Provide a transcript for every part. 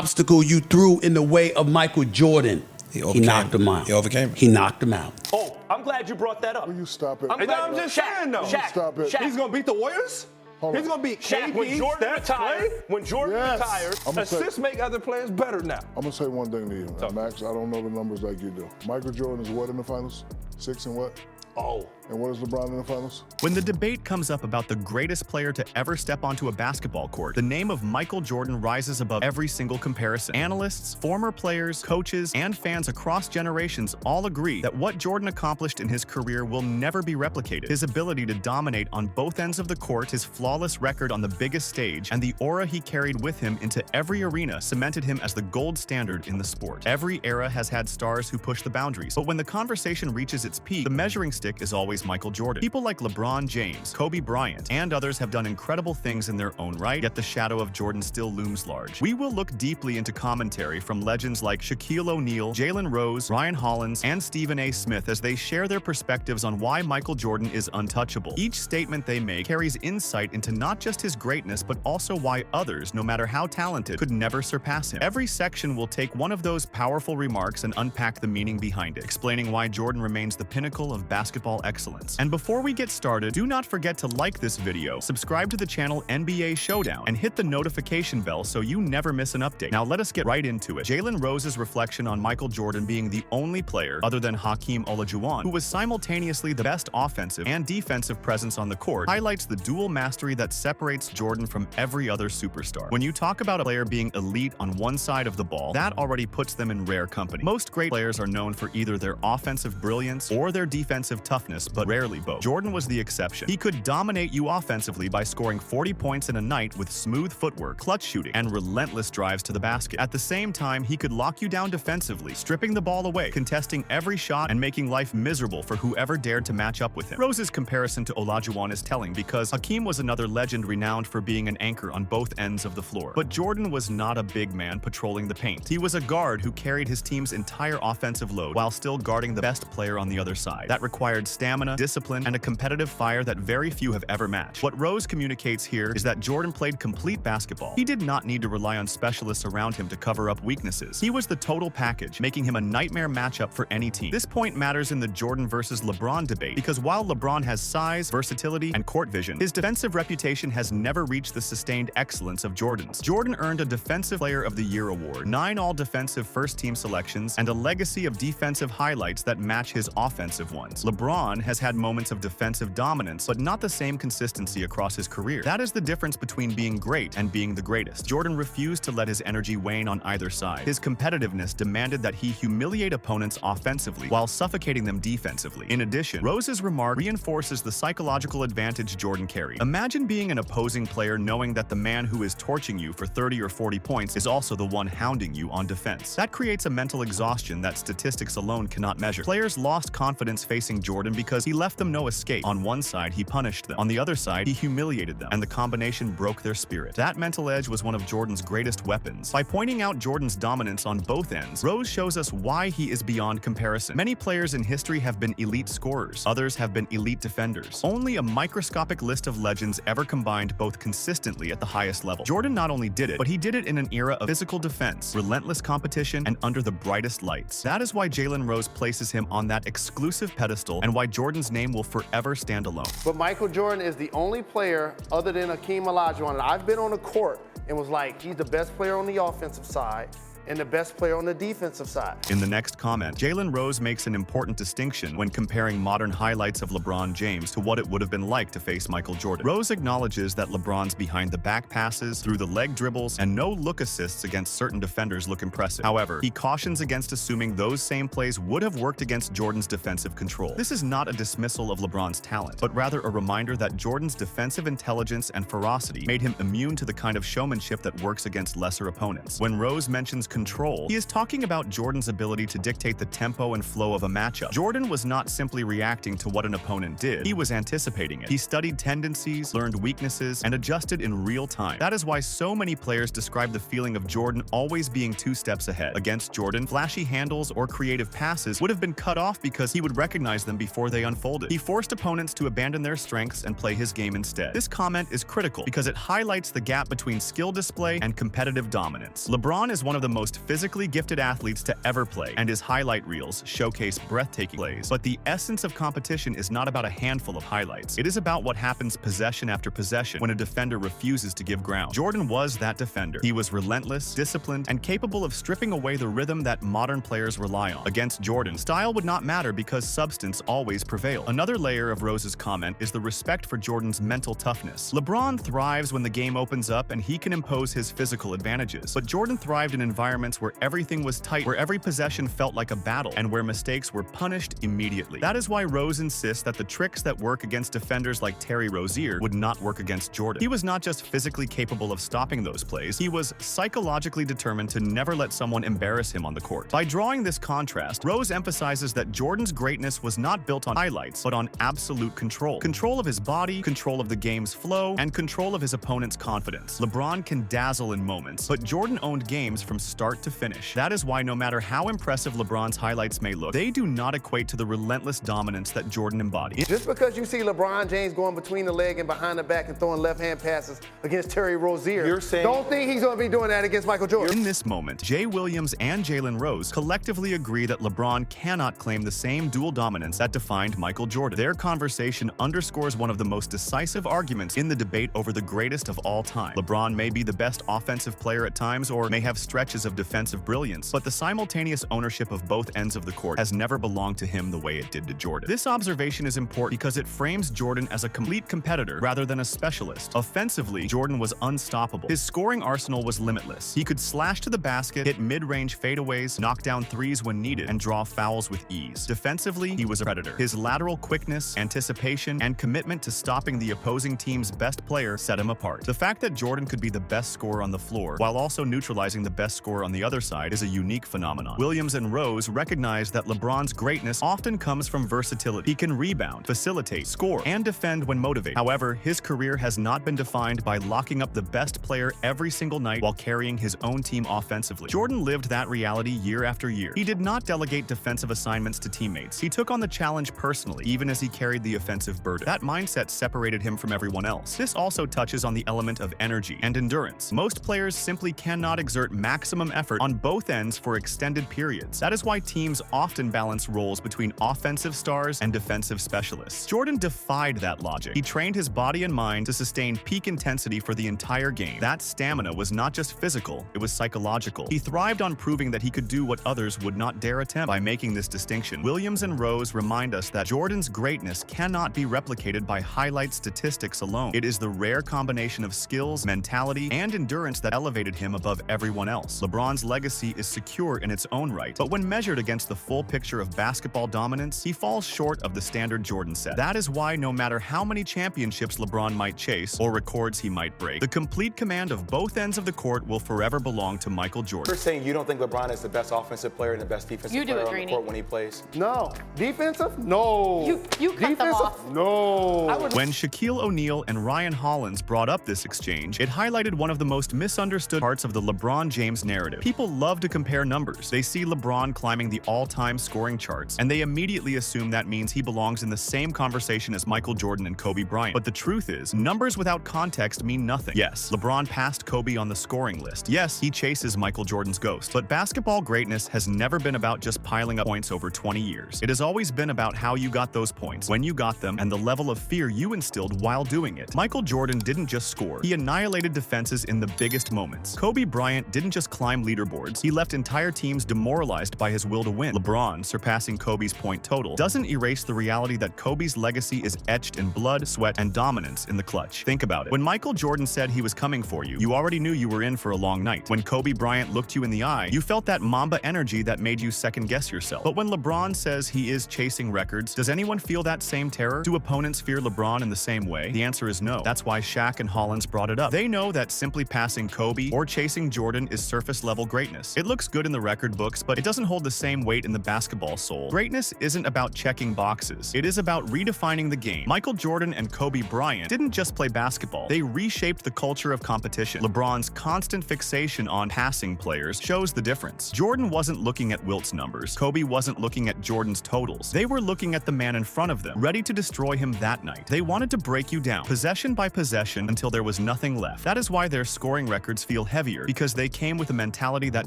obstacle you threw in the way of Michael Jordan. He knocked him out. He overcame it. He knocked him out. Oh, I'm glad you brought that up. Will you stop it? I'm just saying, though. Stop it. He's going to beat the Warriors? He's going to beat Shaq, KD, when Jordan Steph, retired, Clay? when Jordan retired, assists make other players better now. I'm going to say one thing to you, Max. I don't know the numbers like you do. Michael Jordan is what in the finals? 6 and what? Oh. And what is LeBron in the finals? When the debate comes up about the greatest player to ever step onto a basketball court, the name of Michael Jordan rises above every single comparison. Analysts, former players, coaches, and fans across generations all agree that what Jordan accomplished in his career will never be replicated. His ability to dominate on both ends of the court, his flawless record on the biggest stage, and the aura he carried with him into every arena cemented him as the gold standard in the sport. Every era has had stars who push the boundaries, but when the conversation reaches its peak, the measuring stick is always Michael Jordan. People like LeBron James, Kobe Bryant, and others have done incredible things in their own right, yet the shadow of Jordan still looms large. We will look deeply into commentary from legends like Shaquille O'Neal, Jalen Rose, Ryan Hollins, and Stephen A. Smith as they share their perspectives on why Michael Jordan is untouchable. Each statement they make carries insight into not just his greatness, but also why others, no matter how talented, could never surpass him. Every section will take one of those powerful remarks and unpack the meaning behind it, explaining why Jordan remains the pinnacle of basketball excellence. And before we get started, do not forget to like this video, subscribe to the channel NBA Showdown, and hit the notification bell so you never miss an update. Now let us get right into it. Jalen Rose's reflection on Michael Jordan being the only player, other than Hakeem Olajuwon, who was simultaneously the best offensive and defensive presence on the court, highlights the dual mastery that separates Jordan from every other superstar. When you talk about a player being elite on one side of the ball, that already puts them in rare company. Most great players are known for either their offensive brilliance or their defensive toughness, but rarely both. Jordan was the exception. He could dominate you offensively by scoring 40 points in a night with smooth footwork, clutch shooting, and relentless drives to the basket. At the same time, he could lock you down defensively, stripping the ball away, contesting every shot, and making life miserable for whoever dared to match up with him. Rose's comparison to Olajuwon is telling because Hakeem was another legend renowned for being an anchor on both ends of the floor. But Jordan was not a big man patrolling the paint. He was a guard who carried his team's entire offensive load while still guarding the best player on the other side. That required stamina, discipline, and a competitive fire that very few have ever matched. What Rose communicates here is that Jordan played complete basketball. He did not need to rely on specialists around him to cover up weaknesses. He was the total package, making him a nightmare matchup for any team. This point matters in the Jordan versus LeBron debate because while LeBron has size, versatility, and court vision, his defensive reputation has never reached the sustained excellence of Jordan's. Jordan earned a Defensive Player of the Year award, 9 all-defensive first-team selections, and a legacy of defensive highlights that match his offensive ones. LeBron has had moments of defensive dominance, but not the same consistency across his career. That is the difference between being great and being the greatest. Jordan refused to let his energy wane on either side. His competitiveness demanded that he humiliate opponents offensively while suffocating them defensively. In addition, Rose's remark reinforces the psychological advantage Jordan carried. Imagine being an opposing player knowing that the man who is torching you for 30 or 40 points is also the one hounding you on defense. That creates a mental exhaustion that statistics alone cannot measure. Players lost confidence facing Jordan because he left them no escape. On one side, he punished them. On the other side, he humiliated them, and the combination broke their spirit. That mental edge was one of Jordan's greatest weapons. By pointing out Jordan's dominance on both ends, Rose shows us why he is beyond comparison. Many players in history have been elite scorers. Others have been elite defenders. Only a microscopic list of legends ever combined both consistently at the highest level. Jordan not only did it, but he did it in an era of physical defense, relentless competition, and under the brightest lights. That is why Jalen Rose places him on that exclusive pedestal and why Jordan's name will forever stand alone. But Michael Jordan is the only player other than Hakeem Olajuwon, and I've been on the court and was like, he's the best player on the offensive side and the best player on the defensive side. In the next comment, Jalen Rose makes an important distinction when comparing modern highlights of LeBron James to what it would have been like to face Michael Jordan. Rose acknowledges that LeBron's behind-the-back passes, through-the-leg dribbles, and no-look assists against certain defenders look impressive. However, he cautions against assuming those same plays would have worked against Jordan's defensive control. This is not a dismissal of LeBron's talent, but rather a reminder that Jordan's defensive intelligence and ferocity made him immune to the kind of showmanship that works against lesser opponents. When Rose mentions control, he is talking about Jordan's ability to dictate the tempo and flow of a matchup. Jordan was not simply reacting to what an opponent did, he was anticipating it. He studied tendencies, learned weaknesses, and adjusted in real time. That is why so many players describe the feeling of Jordan always being 2 steps ahead. Against Jordan, flashy handles or creative passes would have been cut off because he would recognize them before they unfolded. He forced opponents to abandon their strengths and play his game instead. This comment is critical because it highlights the gap between skill display and competitive dominance. LeBron is one of the most physically gifted athletes to ever play, and his highlight reels showcase breathtaking plays. But the essence of competition is not about a handful of highlights. It is about what happens possession after possession when a defender refuses to give ground. Jordan was that defender. He was relentless, disciplined, and capable of stripping away the rhythm that modern players rely on. Against Jordan, style would not matter because substance always prevailed. Another layer of Rose's comment is the respect for Jordan's mental toughness. LeBron thrives when the game opens up and he can impose his physical advantages. But Jordan thrived in environments where everything was tight, where every possession felt like a battle, and where mistakes were punished immediately. That is why Rose insists that the tricks that work against defenders like Terry Rozier would not work against Jordan. He was not just physically capable of stopping those plays, he was psychologically determined to never let someone embarrass him on the court. By drawing this contrast, Rose emphasizes that Jordan's greatness was not built on highlights, but on absolute control. Control of his body, control of the game's flow, and control of his opponent's confidence. LeBron can dazzle in moments, but Jordan owned games from start to finish. That is why no matter how impressive LeBron's highlights may look, they do not equate to the relentless dominance that Jordan embodied. Just because you see LeBron James going between the leg and behind the back and throwing left-hand passes against Terry Rozier, You're saying- don't think he's going to be doing that against Michael Jordan. In this moment, Jay Williams and Jalen Rose collectively agree that LeBron cannot claim the same dual dominance that defined Michael Jordan. Their conversation underscores one of the most decisive arguments in the debate over the greatest of all time. LeBron may be the best offensive player at times or may have stretches of defensive brilliance, but the simultaneous ownership of both ends of the court has never belonged to him the way it did to Jordan. This observation is important because it frames Jordan as a complete competitor rather than a specialist. Offensively, Jordan was unstoppable. His scoring arsenal was limitless. He could slash to the basket, hit mid-range fadeaways, knock down threes when needed, and draw fouls with ease. Defensively, he was a predator. His lateral quickness, anticipation, and commitment to stopping the opposing team's best player set him apart. The fact that Jordan could be the best scorer on the floor while also neutralizing the best scorer on the other side is a unique phenomenon. Williams and Rose recognize that LeBron's greatness often comes from versatility. He can rebound, facilitate, score, and defend when motivated. However, his career has not been defined by locking up the best player every single night while carrying his own team offensively. Jordan lived that reality year after year. He did not delegate defensive assignments to teammates. He took on the challenge personally, even as he carried the offensive burden. That mindset separated him from everyone else. This also touches on the element of energy and endurance. Most players simply cannot exert maximum effort on both ends for extended periods. That is why teams often balance roles between offensive stars and defensive specialists. Jordan defied that logic. He trained his body and mind to sustain peak intensity for the entire game. That stamina was not just physical, it was psychological. He thrived on proving that he could do what others would not dare attempt. By making this distinction, Williams and Rose remind us that Jordan's greatness cannot be replicated by highlight statistics alone. It is the rare combination of skills, mentality, and endurance that elevated him above everyone else. LeBron's legacy is secure in its own right, but when measured against the full picture of basketball dominance, he falls short of the standard Jordan set. That is why no matter how many championships LeBron might chase or records he might break, the complete command of both ends of the court will forever belong to Michael Jordan. You're saying you don't think LeBron is the best offensive player and the best defensive You do player it, on the Greeny. court when he plays? No. Defensive? No. You cut them Defensive? off. No. When Shaquille O'Neal and Ryan Hollins brought up this exchange, it highlighted one of the most misunderstood parts of the LeBron James narrative. People love to compare numbers. They see LeBron climbing the all-time scoring charts, and they immediately assume that means he belongs in the same conversation as Michael Jordan and Kobe Bryant. But the truth is, numbers without context mean nothing. Yes, LeBron passed Kobe on the scoring list. Yes, he chases Michael Jordan's ghost. But basketball greatness has never been about just piling up points over 20 years. It has always been about how you got those points, when you got them, and the level of fear you instilled while doing it. Michael Jordan didn't just score. He annihilated defenses in the biggest moments. Kobe Bryant didn't just climb leaderboards. He left entire teams demoralized by his will to win. LeBron, surpassing Kobe's point total, doesn't erase the reality that Kobe's legacy is etched in blood, sweat, and dominance in the clutch. Think about it. When Michael Jordan said he was coming for you, you already knew you were in for a long night. When Kobe Bryant looked you in the eye, you felt that Mamba energy that made you second-guess yourself. But when LeBron says he is chasing records, does anyone feel that same terror? Do opponents fear LeBron in the same way? The answer is no. That's why Shaq and Hollins brought it up. They know that simply passing Kobe or chasing Jordan is surface surface-level greatness. It looks good in the record books, but it doesn't hold the same weight in the basketball soul. Greatness isn't about checking boxes. It is about redefining the game. Michael Jordan and Kobe Bryant didn't just play basketball. They reshaped the culture of competition. LeBron's constant fixation on passing players shows the difference. Jordan wasn't looking at Wilt's numbers. Kobe wasn't looking at Jordan's totals. They were looking at the man in front of them, ready to destroy him that night. They wanted to break you down, possession by possession, until there was nothing left. That is why their scoring records feel heavier, because they came with a mentality that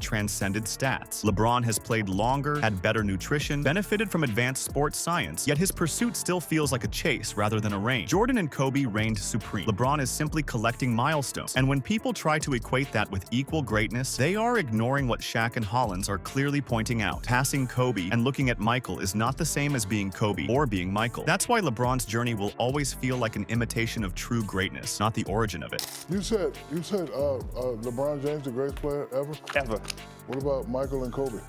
transcended stats. LeBron has played longer, had better nutrition, benefited from advanced sports science, yet his pursuit still feels like a chase rather than a reign. Jordan and Kobe reigned supreme. LeBron is simply collecting milestones, and when people try to equate that with equal greatness, they are ignoring what Shaq and Hollins are clearly pointing out. Passing Kobe and looking at Michael is not the same as being Kobe or being Michael. That's why LeBron's journey will always feel like an imitation of true greatness, not the origin of it. You said LeBron James the greatest player ever? Ever. What about Michael and Kobe?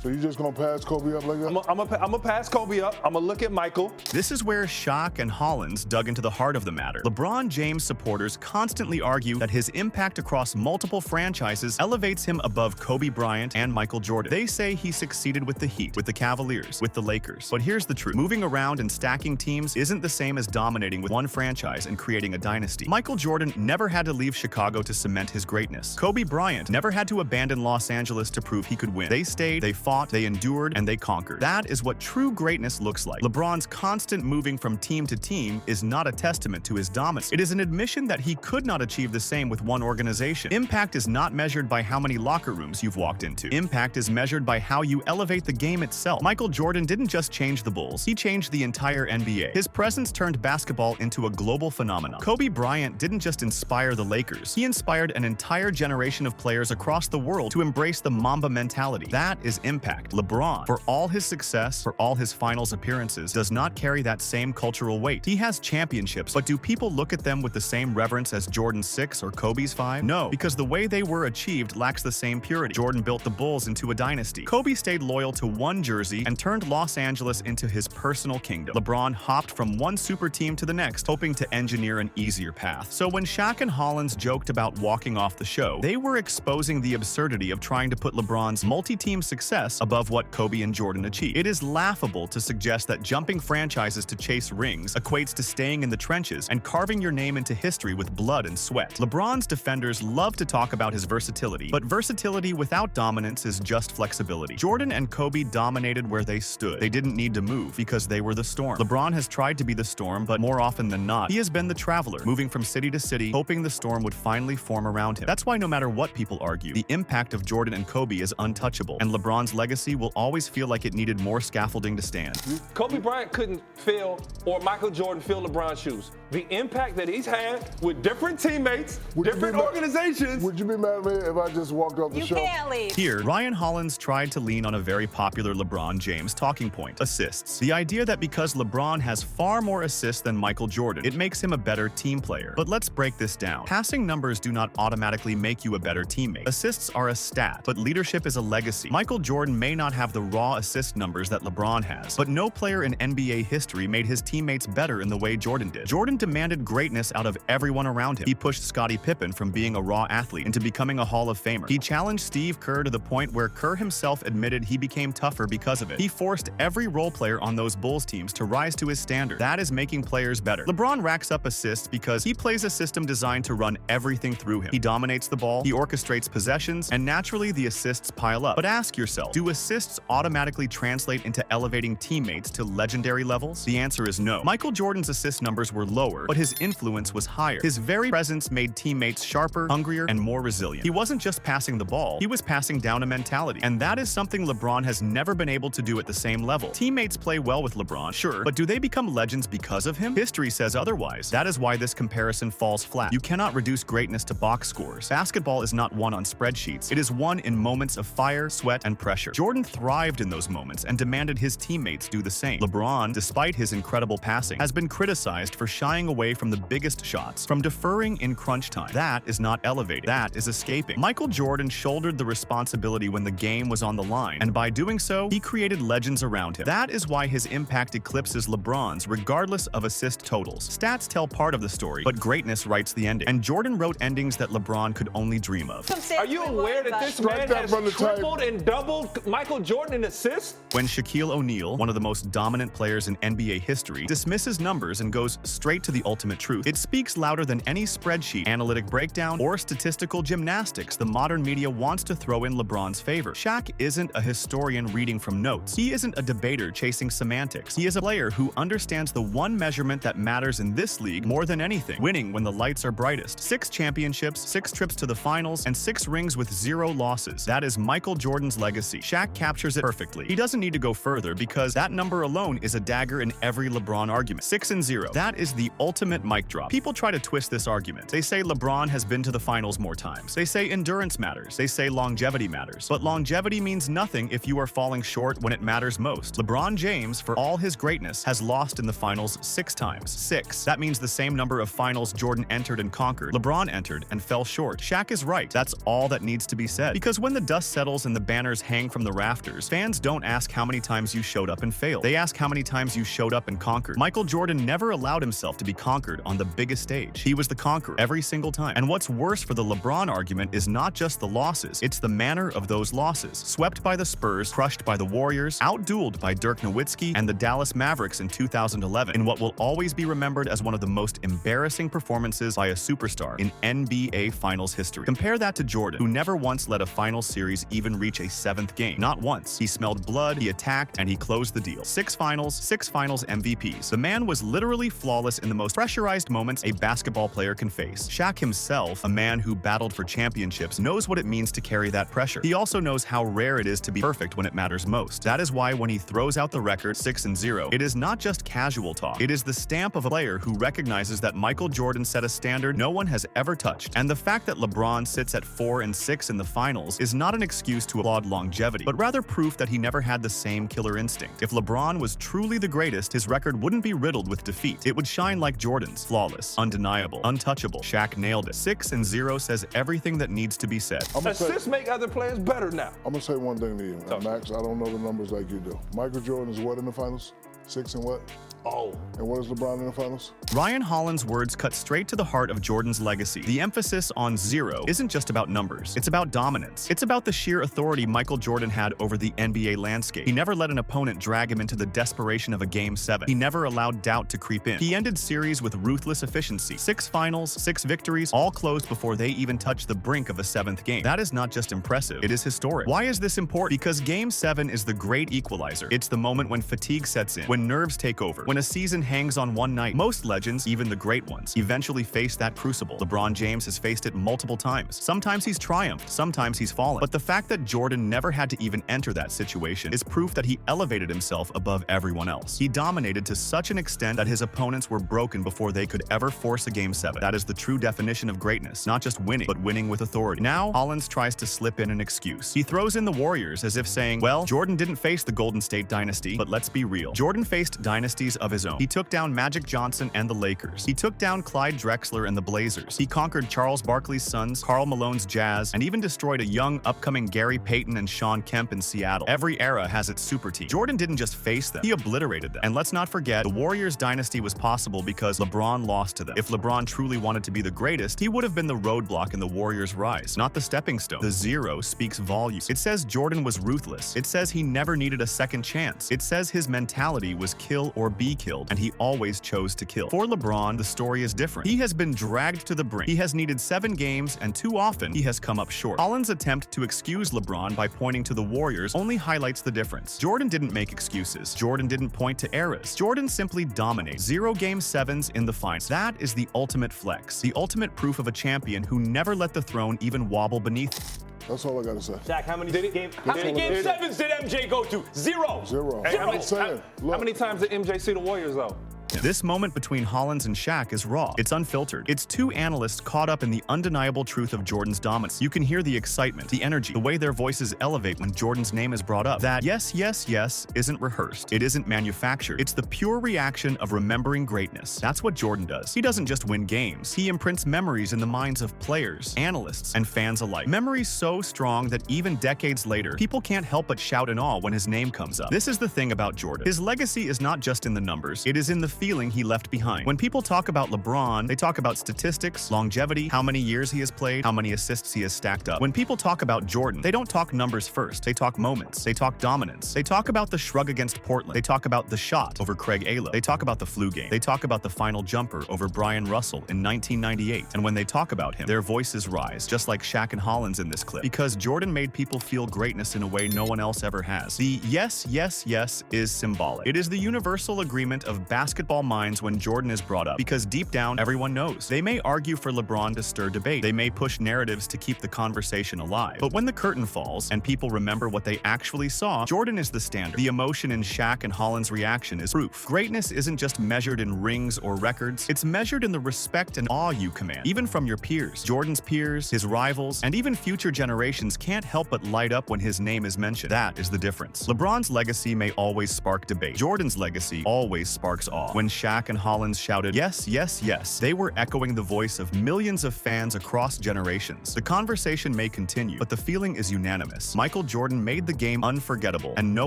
So you just gonna pass Kobe up like that? I'm gonna pass Kobe up. I'm gonna look at Michael. This is where Shaq and Hollins dug into the heart of the matter. LeBron James supporters constantly argue that his impact across multiple franchises elevates him above Kobe Bryant and Michael Jordan. They say he succeeded with the Heat, with the Cavaliers, with the Lakers. But here's the truth. Moving around and stacking teams isn't the same as dominating with one franchise and creating a dynasty. Michael Jordan never had to leave Chicago to cement his greatness. Kobe Bryant never had to abandon Los Angeles to prove he could win. They stayed, they fought, they endured, and they conquered. That is what true greatness looks like. LeBron's constant moving from team to team is not a testament to his dominance. It is an admission that he could not achieve the same with one organization. Impact is not measured by how many locker rooms you've walked into. Impact is measured by how you elevate the game itself. Michael Jordan didn't just change the Bulls, he changed the entire NBA. His presence turned basketball into a global phenomenon. Kobe Bryant didn't just inspire the Lakers, he inspired an entire generation of players across the world to embrace the Mamba mentality. That is impact. LeBron, for all his success, for all his finals appearances, does not carry that same cultural weight. He has championships, but do people look at them with the same reverence as Jordan's 6 or Kobe's 5? No, because the way they were achieved lacks the same purity. Jordan built the Bulls into a dynasty. Kobe stayed loyal to one jersey and turned Los Angeles into his personal kingdom. LeBron hopped from one super team to the next, hoping to engineer an easier path. So when Shaq and Hollins joked about walking off the show, they were exposing the absurdity of trying to put LeBron's multi-team success above what Kobe and Jordan achieved. It is laughable to suggest that jumping franchises to chase rings equates to staying in the trenches and carving your name into history with blood and sweat. LeBron's defenders love to talk about his versatility, but versatility without dominance is just flexibility. Jordan and Kobe dominated where they stood. They didn't need to move because they were the storm. LeBron has tried to be the storm, but more often than not, he has been the traveler, moving from city to city, hoping the storm would finally form around him. That's why no matter what people argue, the impact of Jordan and Kobe is untouchable, and LeBron's legacy will always feel like it needed more scaffolding to stand. Kobe Bryant couldn't fill, or Michael Jordan fill LeBron's shoes. The impact that he's had with different teammates, different organizations. Would you be mad at me if I just walked off the show? You can't leave. Here, Ryan Hollins tried to lean on a very popular LeBron James talking point: assists. The idea that because LeBron has far more assists than Michael Jordan, it makes him a better team player. But let's break this down. Passing numbers do not automatically make you a better teammate. Assists are a stat, but leadership is a legacy. Michael Jordan may not have the raw assist numbers that LeBron has, but no player in NBA history made his teammates better in the way Jordan did. Jordan demanded greatness out of everyone around him. He pushed Scottie Pippen from being a raw athlete into becoming a Hall of Famer. He challenged Steve Kerr to the point where Kerr himself admitted he became tougher because of it. He forced every role player on those Bulls teams to rise to his standard. That is making players better. LeBron racks up assists because he plays a system designed to run everything through him. He dominates the ball, he orchestrates possessions, and naturally the assists pile up. But ask yourself, do assists automatically translate into elevating teammates to legendary levels? The answer is no. Michael Jordan's assist numbers were lower, but his influence was higher. His very presence made teammates sharper, hungrier, and more resilient. He wasn't just passing the ball, he was passing down a mentality. And that is something LeBron has never been able to do at the same level. Teammates play well with LeBron, sure, but do they become legends because of him? History says otherwise. That is why this comparison falls flat. You cannot reduce greatness to box scores. Basketball is not won on spreadsheets. It is won in moments of fire, sweat, and pressure. Jordan thrived in those moments and demanded his teammates do the same. LeBron, despite his incredible passing, has been criticized for shying shying away from the biggest shots, from deferring in crunch time. That is not elevating. That is escaping. Michael Jordan shouldered the responsibility when the game was on the line, and by doing so, he created legends around him. That is why his impact eclipses LeBron's, regardless of assist totals. Stats tell part of the story, but greatness writes the ending. And Jordan wrote endings that LeBron could only dream of. Are you aware that this man has tripled and doubled Michael Jordan in assists? When Shaquille O'Neal, one of the most dominant players in NBA history, dismisses numbers and goes straight to the ultimate truth, it speaks louder than any spreadsheet, analytic breakdown, or statistical gymnastics the modern media wants to throw in LeBron's favor. Shaq isn't a historian reading from notes. He isn't a debater chasing semantics. He is a player who understands the one measurement that matters in this league more than anything: winning when the lights are brightest. 6 championships, 6 trips to the finals, and 6 rings with 0 losses. That is Michael Jordan's legacy. Shaq captures it perfectly. He doesn't need to go further because that number alone is a dagger in every LeBron argument. 6-0. That is the ultimate mic drop. People try to twist this argument. They say LeBron has been to the finals more times. They say endurance matters. They say longevity matters. But longevity means nothing if you are falling short when it matters most. LeBron James, for all his greatness, has lost in the finals 6 times. 6. That means the same number of finals Jordan entered and conquered. LeBron entered and fell short. Shaq is right. That's all that needs to be said. Because when the dust settles and the banners hang from the rafters, fans don't ask how many times you showed up and failed. They ask how many times you showed up and conquered. Michael Jordan never allowed himself to be conquered on the biggest stage. He was the conqueror every single time. And what's worse for the LeBron argument is not just the losses, it's the manner of those losses. Swept by the Spurs, crushed by the Warriors, outdueled by Dirk Nowitzki and the Dallas Mavericks in 2011, in what will always be remembered as one of the most embarrassing performances by a superstar in NBA Finals history. Compare that to Jordan, who never once let a finals series even reach a 7th game. Not once. He smelled blood, he attacked, and he closed the deal. 6 finals, 6 finals MVPs. The man was literally flawless in the most pressurized moments a basketball player can face. Shaq himself, a man who battled for championships, knows what it means to carry that pressure. He also knows how rare it is to be perfect when it matters most. That is why when he throws out the record 6-0, it is not just casual talk. It is the stamp of a player who recognizes that Michael Jordan set a standard no one has ever touched. And the fact that LeBron sits at 4-6 in the finals is not an excuse to applaud longevity, but rather proof that he never had the same killer instinct. If LeBron was truly the greatest, his record wouldn't be riddled with defeat. It would shine like Jordan's. Flawless, undeniable, untouchable. Shaq nailed it. 6-0 says everything that needs to be said. Assists make other players better now. I'm gonna say one thing to you, Max. I don't know the numbers like you do. Michael Jordan is what in the finals? 6 and what? Oh. And what is LeBron in the finals? Ryan Holland's words cut straight to the heart of Jordan's legacy. The emphasis on 0 isn't just about numbers. It's about dominance. It's about the sheer authority Michael Jordan had over the NBA landscape. He never let an opponent drag him into the desperation of a Game 7. He never allowed doubt to creep in. He ended series with ruthless efficiency. 6 finals, 6 victories, all closed before they even touched the brink of a 7th game. That is not just impressive, it is historic. Why is this important? Because Game 7 is the great equalizer. It's the moment when fatigue sets in, when nerves take over, when a season hangs on one night. Most legends, even the great ones, eventually face that crucible. LeBron James has faced it multiple times. Sometimes he's triumphed, sometimes he's fallen. But the fact that Jordan never had to even enter that situation is proof that he elevated himself above everyone else. He dominated to such an extent that his opponents were broken before they could ever force a Game 7. That is the true definition of greatness, not just winning, but winning with authority. Now, Hollins tries to slip in an excuse. He throws in the Warriors as if saying, well, Jordan didn't face the Golden State dynasty, but let's be real. Jordan faced dynasties of his own. He took down Magic Johnson and the Lakers. He took down Clyde Drexler and the Blazers. He conquered Charles Barkley's Suns, Karl Malone's Jazz, and even destroyed a young, upcoming Gary Payton and Sean Kemp in Seattle. Every era has its super team. Jordan didn't just face them, he obliterated them. And let's not forget, the Warriors dynasty was possible because LeBron lost to them. If LeBron truly wanted to be the greatest, he would have been the roadblock in the Warriors' rise, not the stepping stone. The 0 speaks volumes. It says Jordan was ruthless. It says he never needed a second chance. It says his mentality was kill or be killed, and he always chose to kill. For LeBron, the story is different. He has been dragged to the brink. He has needed 7 games, and too often, he has come up short. Holland's attempt to excuse LeBron by pointing to the Warriors only highlights the difference. Jordan didn't make excuses. Jordan didn't point to eras. Jordan simply dominated. 0 Game 7s in the finals. That is the ultimate flex. The ultimate proof of a champion who never let the throne even wobble beneath. That's all I gotta say. Shaq, how many game 7s did MJ go to? 0. 0. Hey, I'm saying. how many times did MJ see the Warriors though? This moment between Hollins and Shaq is raw. It's unfiltered. It's two analysts caught up in the undeniable truth of Jordan's dominance. You can hear the excitement, the energy, the way their voices elevate when Jordan's name is brought up. That yes, yes, yes isn't rehearsed. It isn't manufactured. It's the pure reaction of remembering greatness. That's what Jordan does. He doesn't just win games. He imprints memories in the minds of players, analysts, and fans alike. Memories so strong that even decades later, people can't help but shout in awe when his name comes up. This is the thing about Jordan. His legacy is not just in the numbers. It is in the feeling he left behind. When people talk about LeBron, they talk about statistics, longevity, how many years he has played, how many assists he has stacked up. When people talk about Jordan, they don't talk numbers first. They talk moments. They talk dominance. They talk about the shrug against Portland. They talk about the shot over Craig Ayla. They talk about the flu game. They talk about the final jumper over Brian Russell in 1998. And when they talk about him, their voices rise, just like Shaq and Hollins in this clip. Because Jordan made people feel greatness in a way no one else ever has. The yes, yes, yes is symbolic. It is the universal agreement of basketball minds when Jordan is brought up, because deep down, everyone knows. They may argue for LeBron to stir debate. They may push narratives to keep the conversation alive. But when the curtain falls and people remember what they actually saw, Jordan is the standard. The emotion in Shaq and Hollins' reaction is proof. Greatness isn't just measured in rings or records. It's measured in the respect and awe you command, even from your peers. Jordan's peers, his rivals, and even future generations can't help but light up when his name is mentioned. That is the difference. LeBron's legacy may always spark debate. Jordan's legacy always sparks awe. When Shaq and Hollins shouted, yes, yes, yes, they were echoing the voice of millions of fans across generations. The conversation may continue, but the feeling is unanimous. Michael Jordan made the game unforgettable, and no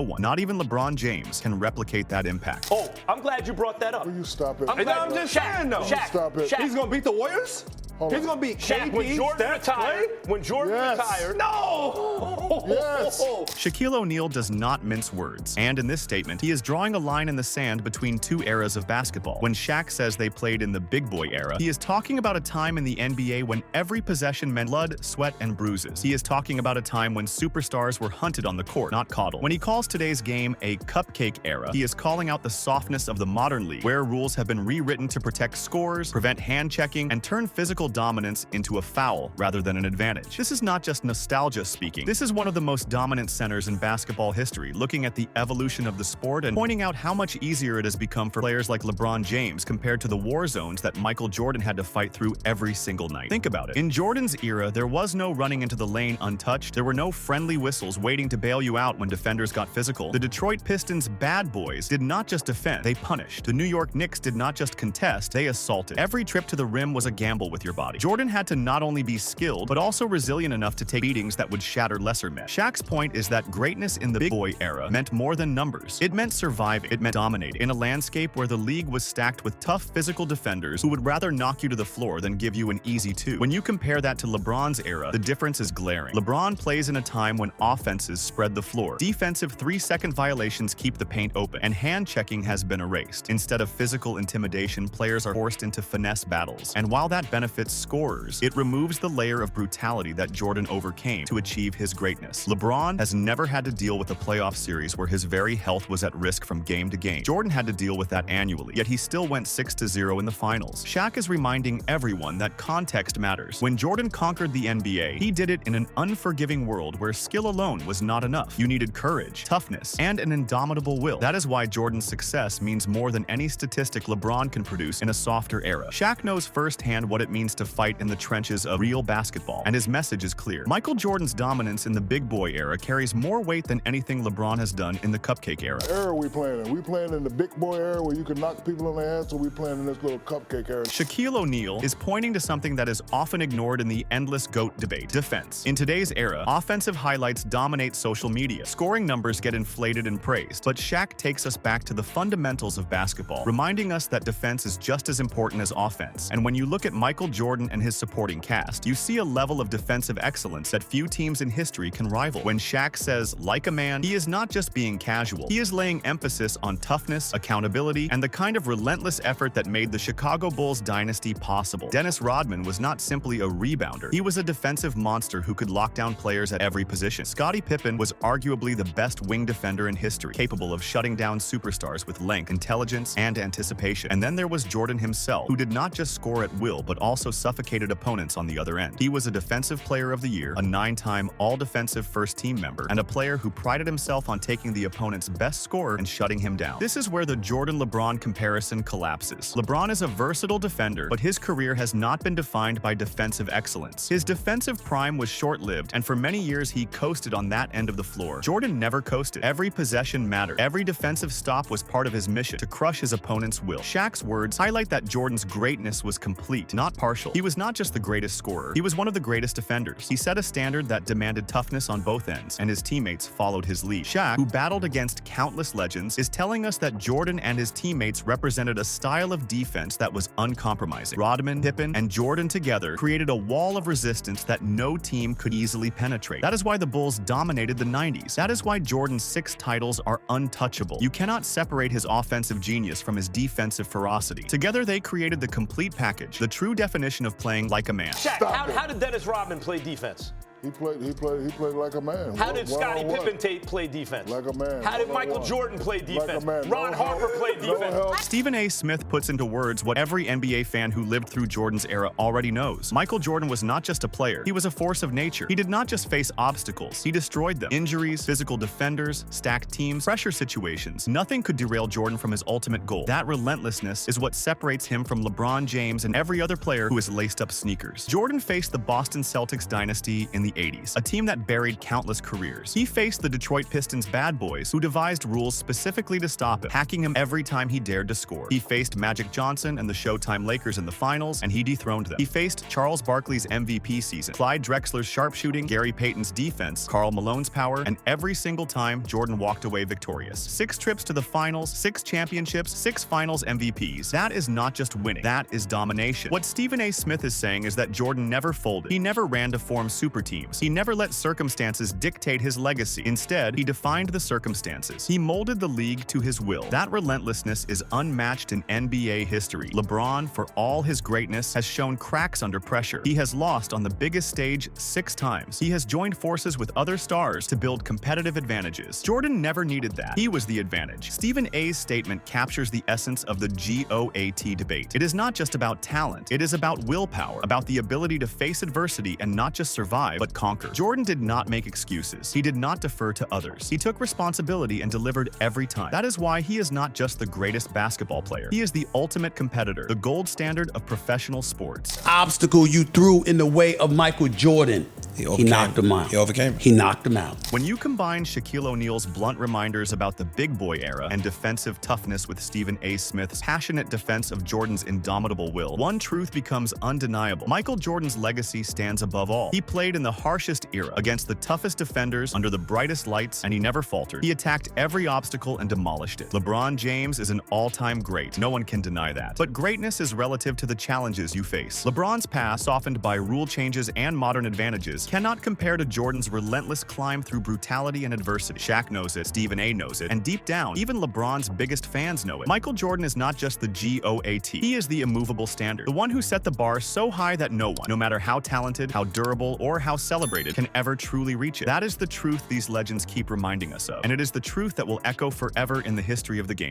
one, not even LeBron James, can replicate that impact. Oh, I'm glad you brought that up. Will you stop it? I'm just saying, though. Stop it. He's going to beat the Warriors? Hold He's on. going to beat Shaq, KD, when Jordan Steph, retired, Clay? when Jordan Yes. retired, No! Yes. Shaquille O'Neal does not mince words, and in this statement, he is drawing a line in the sand between two eras of basketball. When Shaq says they played in the big boy era, he is talking about a time in the NBA when every possession meant blood, sweat, and bruises. He is talking about a time when superstars were hunted on the court, not coddled. When he calls today's game a cupcake era, he is calling out the softness of the modern league, where rules have been rewritten to protect scores, prevent hand-checking, and turn physical dominance into a foul rather than an advantage. This is not just nostalgia speaking. This is one of the most dominant centers in basketball history, looking at the evolution of the sport and pointing out how much easier it has become for players like LeBron James compared to the war zones that Michael Jordan had to fight through every single night. Think about it. In Jordan's era, there was no running into the lane untouched. There were no friendly whistles waiting to bail you out when defenders got physical. The Detroit Pistons' bad boys did not just defend, they punished. The New York Knicks did not just contest, they assaulted. Every trip to the rim was a gamble with your body. Jordan had to not only be skilled, but also resilient enough to take beatings that would shatter lesser men. Shaq's point is that greatness in the big boy era meant more than numbers. It meant surviving. It meant dominating. In a landscape where the league was stacked with tough physical defenders who would rather knock you to the floor than give you an easy two. When you compare that to LeBron's era, the difference is glaring. LeBron plays in a time when offenses spread the floor. Defensive 3-second violations keep the paint open, and hand-checking has been erased. Instead of physical intimidation, players are forced into finesse battles. And while that benefits scorers, it removes the layer of brutality that Jordan overcame to achieve his greatness. LeBron has never had to deal with a playoff series where his very health was at risk from game to game. Jordan had to deal with that annually, yet he still went 6-0 in the finals. Shaq is reminding everyone that context matters. When Jordan conquered the NBA, he did it in an unforgiving world where skill alone was not enough. You needed courage, toughness, and an indomitable will. That is why Jordan's success means more than any statistic LeBron can produce in a softer era. Shaq knows firsthand what it means to fight in the trenches of real basketball, and his message is clear. Michael Jordan's dominance in the big boy era carries more weight than anything LeBron has done in the cupcake era. Era we playing in? We playing in the big boy era where you can knock people on their ass, or we playing in this little cupcake era? Shaquille O'Neal is pointing to something that is often ignored in the endless GOAT debate: defense. In today's era, offensive highlights dominate social media. Scoring numbers get inflated and praised, but Shaq takes us back to the fundamentals of basketball, reminding us that defense is just as important as offense. And when you look at Michael Jordan and his supporting cast, you see a level of defensive excellence that few teams in history can rival. When Shaq says, like a man, he is not just being casual. He is laying emphasis on toughness, accountability, and the kind of relentless effort that made the Chicago Bulls dynasty possible. Dennis Rodman was not simply a rebounder. He was a defensive monster who could lock down players at every position. Scottie Pippen was arguably the best wing defender in history, capable of shutting down superstars with length, intelligence, and anticipation. And then there was Jordan himself, who did not just score at will, but also also suffocated opponents on the other end. He was a Defensive Player of the Year, a 9-time All-Defensive first-team member, and a player who prided himself on taking the opponent's best scorer and shutting him down. This is where the Jordan-LeBron comparison collapses. LeBron is a versatile defender, but his career has not been defined by defensive excellence. His defensive prime was short-lived, and for many years he coasted on that end of the floor. Jordan never coasted. Every possession mattered. Every defensive stop was part of his mission to crush his opponent's will. Shaq's words highlight that Jordan's greatness was complete, not partial. He was not just the greatest scorer, he was one of the greatest defenders. He set a standard that demanded toughness on both ends, and his teammates followed his lead. Shaq, who battled against countless legends, is telling us that Jordan and his teammates represented a style of defense that was uncompromising. Rodman, Pippen, and Jordan together created a wall of resistance that no team could easily penetrate. That is why the Bulls dominated the 90s. That is why Jordan's 6 titles are untouchable. You cannot separate his offensive genius from his defensive ferocity. Together they created the complete package, the true definition of playing like a man. Shaq, how did Dennis Rodman play defense? He played like a man. How did Scottie Pippen play defense? Like a man. How did Michael Jordan play defense? Like a man. Ron Harper played defense. Stephen A. Smith puts into words what every NBA fan who lived through Jordan's era already knows. Michael Jordan was not just a player, he was a force of nature. He did not just face obstacles, he destroyed them. Injuries, physical defenders, stacked teams, pressure situations. Nothing could derail Jordan from his ultimate goal. That relentlessness is what separates him from LeBron James and every other player who has laced up sneakers. Jordan faced the Boston Celtics dynasty in the 80s, a team that buried countless careers. He faced the Detroit Pistons bad boys who devised rules specifically to stop him, hacking him every time he dared to score. He faced Magic Johnson and the Showtime Lakers in the finals, and he dethroned them. He faced Charles Barkley's MVP season, Clyde Drexler's sharpshooting, Gary Payton's defense, Karl Malone's power, and every single time Jordan walked away victorious. 6 trips to the finals, 6 championships, 6 finals MVPs. That is not just winning, that is domination. What Stephen A. Smith is saying is that Jordan never folded. He never ran to form super teams. He never let circumstances dictate his legacy. Instead, he defined the circumstances. He molded the league to his will. That relentlessness is unmatched in NBA history. LeBron, for all his greatness, has shown cracks under pressure. He has lost on the biggest stage 6 times. He has joined forces with other stars to build competitive advantages. Jordan never needed that. He was the advantage. Stephen A.'s statement captures the essence of the GOAT debate. It is not just about talent. It is about willpower, about the ability to face adversity and not just survive, but conquer. Jordan did not make excuses. He did not defer to others. He took responsibility and delivered every time. That is why he is not just the greatest basketball player. He is the ultimate competitor, the gold standard of professional sports. Obstacle you threw in the way of Michael Jordan. He knocked him out. He overcame it. He knocked him out. When you combine Shaquille O'Neal's blunt reminders about the big boy era and defensive toughness with Stephen A. Smith's passionate defense of Jordan's indomitable will, one truth becomes undeniable. Michael Jordan's legacy stands above all. He played in the harshest era against the toughest defenders under the brightest lights, and he never faltered. He attacked every obstacle and demolished it. LeBron James is an all-time great. No one can deny that. But greatness is relative to the challenges you face. LeBron's past, softened by rule changes and modern advantages, cannot compare to Jordan's relentless climb through brutality and adversity. Shaq knows it, Stephen A. knows it, and deep down, even LeBron's biggest fans know it. Michael Jordan is not just the GOAT. He is the immovable standard, the one who set the bar so high that no one, no matter how talented, how durable, or how celebrated, can ever truly reach it. That is the truth these legends keep reminding us of, and it is the truth that will echo forever in the history of the game.